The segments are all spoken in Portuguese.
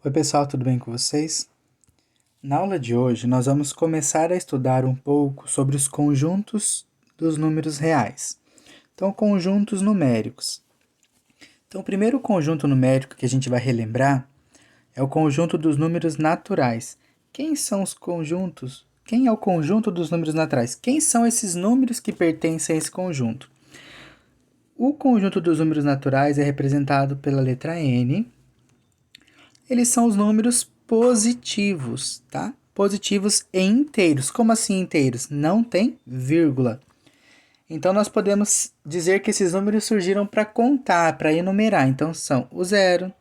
Oi, pessoal, tudo bem com vocês? Na aula de hoje, nós vamos começar a estudar um pouco sobre os conjuntos dos números reais. Então, conjuntos numéricos. Então, o primeiro conjunto numérico que a gente vai relembrar é o conjunto dos números naturais. Quem são os conjuntos? Quem é o conjunto dos números naturais? Quem são esses números que pertencem a esse conjunto? O conjunto dos números naturais é representado pela letra N. Eles são os números positivos, tá? Positivos e inteiros. Como assim inteiros? Não tem vírgula. Então, nós podemos dizer que esses números surgiram para contar, para enumerar. Então, são o 0,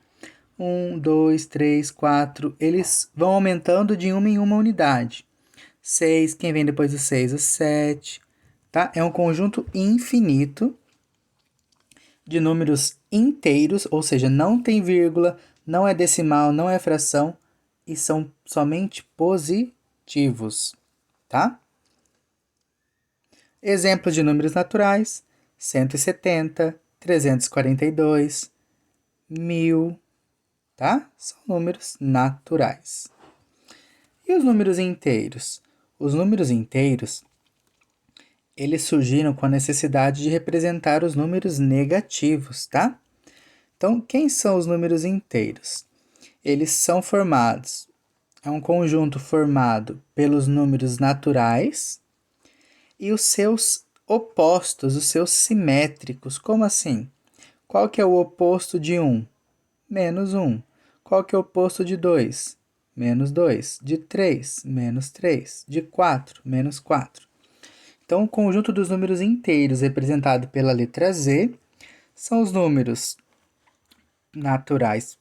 1, 2, 3, 4. Eles vão aumentando de uma em uma unidade. 6, quem vem depois do 6? O 7. Tá? É um conjunto infinito de números inteiros, ou seja, não tem vírgula, não é decimal, não é fração e são somente positivos, tá? Exemplos de números naturais: 170, 342, 1000, tá? São números naturais. E os números inteiros? Os números inteiros, eles surgiram com a necessidade de representar os números negativos, tá? Então, quem são os números inteiros? Eles são formados, é um conjunto formado pelos números naturais e os seus opostos, os seus simétricos. Como assim? Qual que é o oposto de 1? Menos 1. Qual que é o oposto de 2? Menos 2. De 3? Menos 3. De 4? Menos 4. Então, o conjunto dos números inteiros, representado pela letra Z, são os números naturais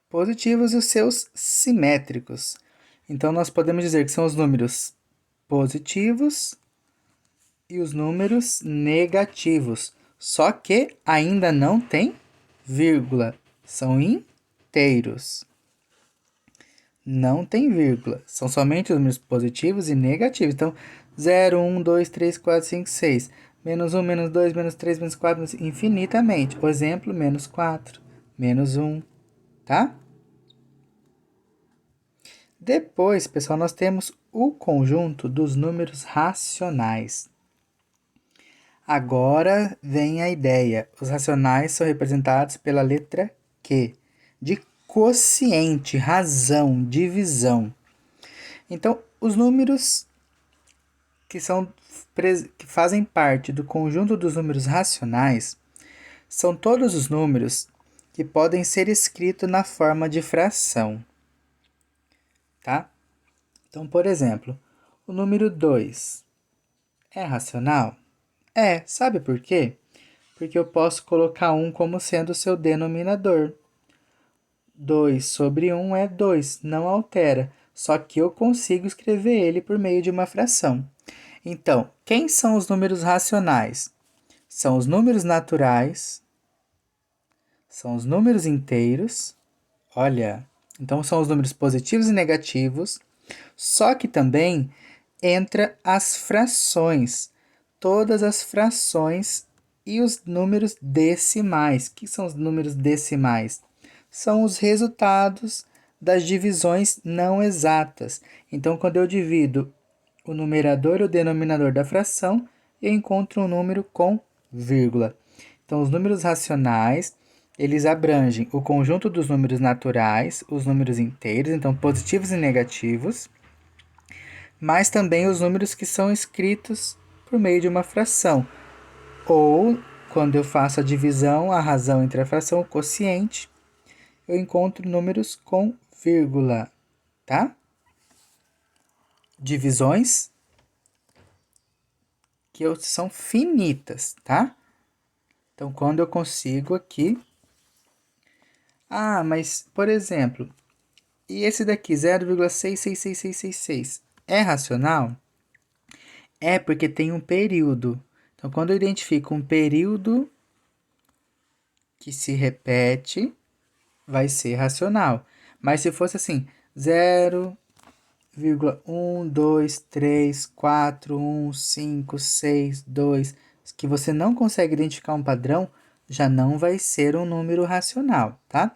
positivos e os seus simétricos. Então, nós podemos dizer que são os números positivos e os números negativos. Só que ainda não tem vírgula. São inteiros. Não tem vírgula. São somente os números positivos e negativos. Então, 0, 1, 2, 3, 4, 5, 6. Menos 1, menos 2, menos 3, menos 4, infinitamente. O exemplo, menos 4, menos 1, tá? Depois, pessoal, nós temos o conjunto dos números racionais. Agora vem a ideia. Os racionais são representados pela letra Q, de quociente, razão, divisão. Então, os números que fazem parte do conjunto dos números racionais são todos os números que podem ser escritos na forma de fração, tá? Então, por exemplo, o número 2 é racional? É, sabe por quê? Porque eu posso colocar 1 como sendo o seu denominador. 2 sobre 1 é 2, não altera, só que eu consigo escrever ele por meio de uma fração. Então, quem são os números racionais? São os números naturais, são os números inteiros, olha, então são os números positivos e negativos, só que também entra as frações, todas as frações e os números decimais. O que são os números decimais? São os resultados das divisões não exatas. Então, quando eu divido o numerador e o denominador da fração, eu encontro um número com vírgula. Então, os números racionais, eles abrangem o conjunto dos números naturais, os números inteiros, então positivos e negativos, mas também os números que são escritos por meio de uma fração. Ou, quando eu faço a divisão, a razão entre a fração, o quociente, eu encontro números com vírgula, tá? Divisões que são finitas, tá? Então, quando eu consigo aqui... Ah, mas, por exemplo, e esse daqui, 0,66666, é racional? É porque tem um período. Então, quando eu identifico um período que se repete, vai ser racional. Mas se fosse assim, 0,1, 2, 3, 4, 1, 5, 6, 2, que você não consegue identificar um padrão, já não vai ser um número racional, tá?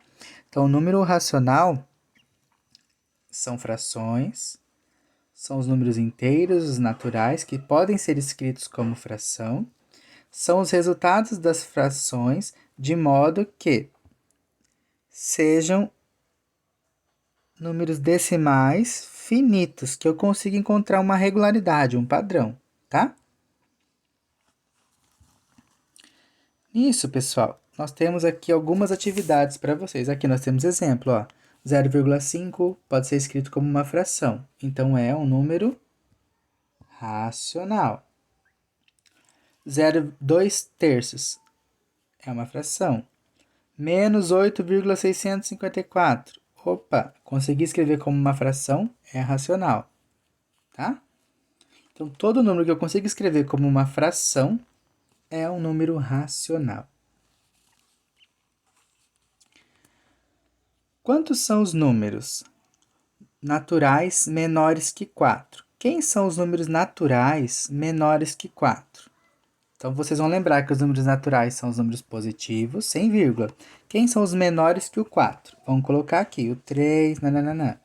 Então, o número racional são frações, são os números inteiros, os naturais, que podem ser escritos como fração, são os resultados das frações, de modo que sejam números decimais finitos, que eu consiga encontrar uma regularidade, um padrão, tá? Isso, pessoal, nós temos aqui algumas atividades para vocês. Aqui nós temos exemplo, ó. 0,5 pode ser escrito como uma fração, então é um número racional. 0,2 terços é uma fração. Menos 8,654. Opa, consegui escrever como uma fração, é racional, tá? Então, todo número que eu consigo escrever como uma fração é um número racional. Quantos são os números naturais menores que 4? Quem são os números naturais menores que 4? Então, vocês vão lembrar que os números naturais são os números positivos, sem vírgula. Quem são os menores que o 4? Vamos colocar aqui o 3, nananana.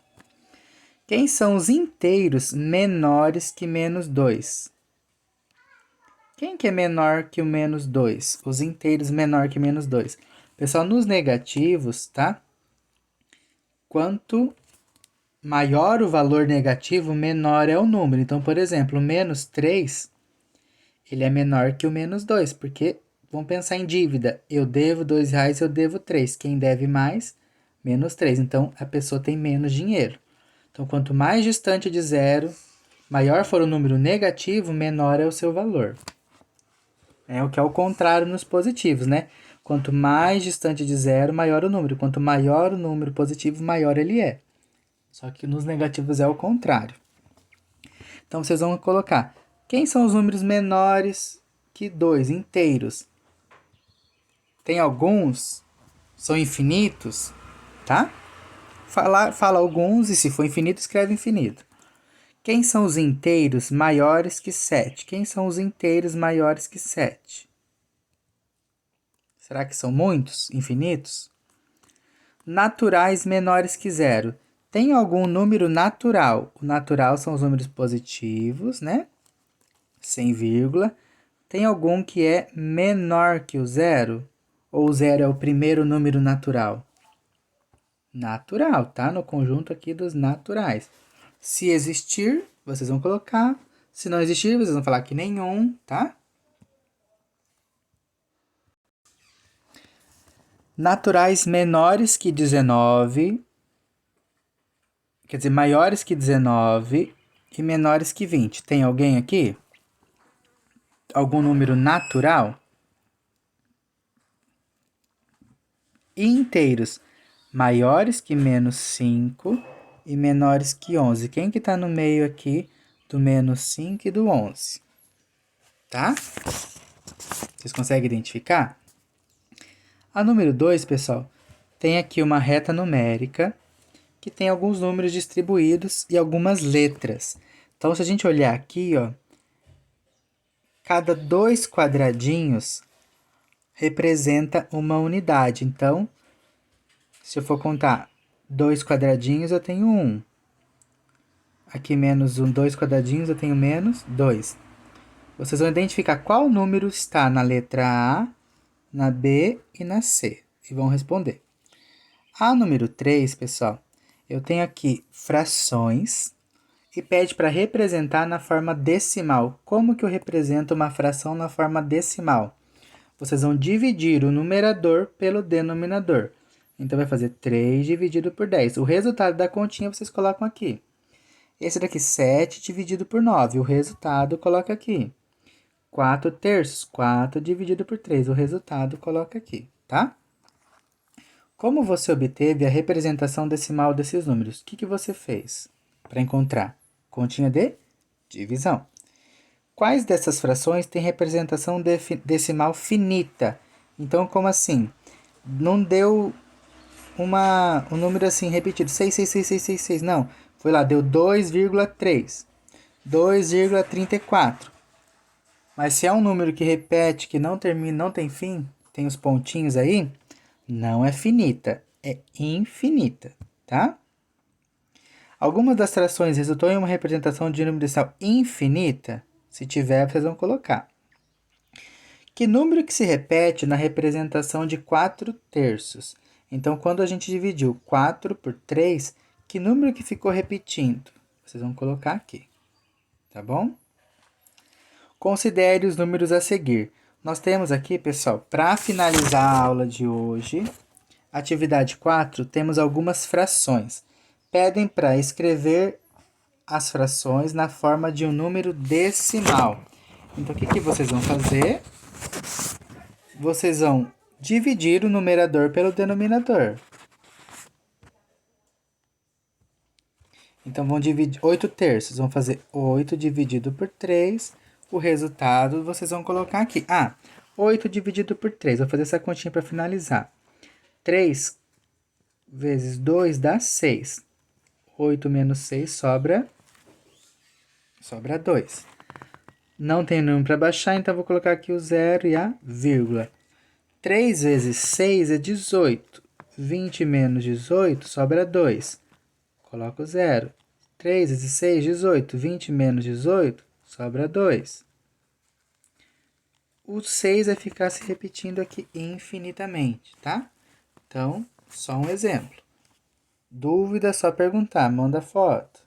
Quem são os inteiros menores que menos 2? Quem que é menor que o menos 2? Os inteiros menor que menos 2. Pessoal, nos negativos, tá? Quanto maior o valor negativo, menor é o número. Então, por exemplo, o menos 3, ele é menor que o menos 2, porque vamos pensar em dívida. Eu devo R$2, eu devo 3. Quem deve mais? Menos 3. Então, a pessoa tem menos dinheiro. Então, quanto mais distante de zero, maior for o número negativo, menor é o seu valor. É o que é o contrário nos positivos, né? Quanto mais distante de zero, maior o número. Quanto maior o número positivo, maior ele é. Só que nos negativos é o contrário. Então, vocês vão colocar. Quem são os números menores que 2, inteiros? Tem alguns, são infinitos, tá? Fala alguns, e se for infinito, escreve infinito. Quem são os inteiros maiores que 7? Quem são os inteiros maiores que 7? Será que são muitos? Infinitos? Naturais menores que 0. Tem algum número natural? O natural são os números positivos, né? Sem vírgula. Tem algum que é menor que o 0? Ou o 0 é o primeiro número natural? Natural, tá? No conjunto aqui dos naturais. Se existir, vocês vão colocar. Se não existir, vocês vão falar que nenhum, tá? Naturais menores que 19, quer dizer, maiores que 19 e menores que 20. Tem alguém aqui? Algum número natural? E inteiros maiores que menos 5 e menores que 11. Quem que está no meio aqui do menos 5 e do 11? Tá? Vocês conseguem identificar? A número 2, pessoal, tem aqui uma reta numérica que tem alguns números distribuídos e algumas letras. Então, se a gente olhar aqui, ó, cada 2 quadradinhos representa uma unidade. Então, se eu for contar 2 quadradinhos, eu tenho 1. Aqui menos 2 quadradinhos, eu tenho menos 2. Vocês vão identificar qual número está na letra A, na B e na C. E vão responder. A número 3, pessoal, eu tenho aqui frações e pede para representar na forma decimal. Como que eu represento uma fração na forma decimal? Vocês vão dividir o numerador pelo denominador. Então, vai fazer 3 dividido por 10. O resultado da continha vocês colocam aqui. Esse daqui, 7 dividido por 9. O resultado coloca aqui. 4 terços, 4 dividido por 3. O resultado coloca aqui, tá? Como você obteve a representação decimal desses números? O que você fez para encontrar? Continha de divisão. Quais dessas frações têm representação decimal finita? Então, como assim? Não deu um número assim repetido, 66666, não. Foi lá, deu 2,3, 2,34. Mas se é um número que repete, que não termina, não tem fim, tem os pontinhos aí, não é finita. é infinita, tá? Algumas das frações resultou em uma representação de número decimal infinita? Se tiver, vocês vão colocar. Que número que se repete na representação de 4/3? Então, quando a gente dividiu 4 por 3, que número que ficou repetindo? Vocês vão colocar aqui, tá bom? Considere os números a seguir. Nós temos aqui, pessoal, para finalizar a aula de hoje, atividade 4, temos algumas frações. Pedem para escrever as frações na forma de um número decimal. Então, o que vocês vão fazer? Vocês vão dividir o numerador pelo denominador. Então, vão dividir 8/3. Vão fazer 8 dividido por 3. O resultado vocês vão colocar aqui. 8 dividido por 3. Vou fazer essa continha para finalizar. 3 vezes 2 dá 6. 8 menos 6 sobra 2. Não tem número para baixar, então vou colocar aqui o 0 e a vírgula. 3 vezes 6 é 18. 20 menos 18 sobra 2. Coloco 0. 3 vezes 6, 18. 20 menos 18 sobra 2. O 6 vai ficar se repetindo aqui infinitamente, tá? Então, só um exemplo. Dúvida, é só perguntar, manda foto.